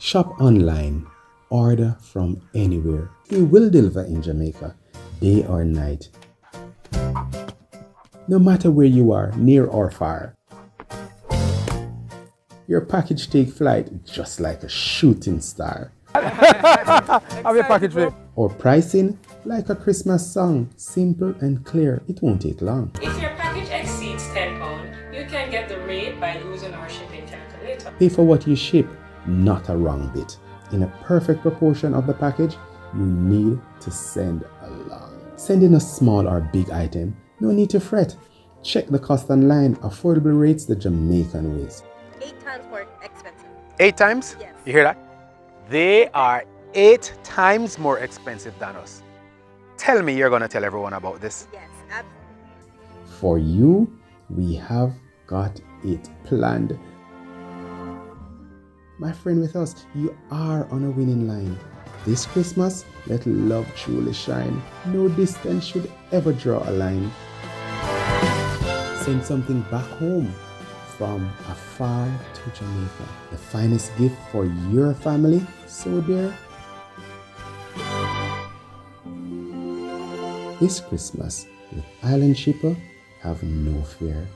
Shop online, order from anywhere. We will deliver in Jamaica, day or night. No matter where you are, near or far. Your package take flight just like a shooting star. Have your package ready. Or pricing like a Christmas song, simple and clear. It won't take long. If your package exceeds £10, you can get the rate by using our shipping calculator. Pay for what you ship, not a wrong bit. In a perfect proportion of the package you need to send along. Sending a small or big item, no need to fret. Check the cost online. Affordable rates the Jamaican ways. 8 times more expensive. 8 times? Yes. You hear that? They are 8 times more expensive than us. Tell me you're going to tell everyone about this. Yes, absolutely. For you, we have got it planned. My friend with us, you are on a winning line. This Christmas, let love truly shine. No distance should ever draw a line. Send something back home from afar to Jamaica. The finest gift for your family, so dear. This Christmas with Island Shipper, have no fear.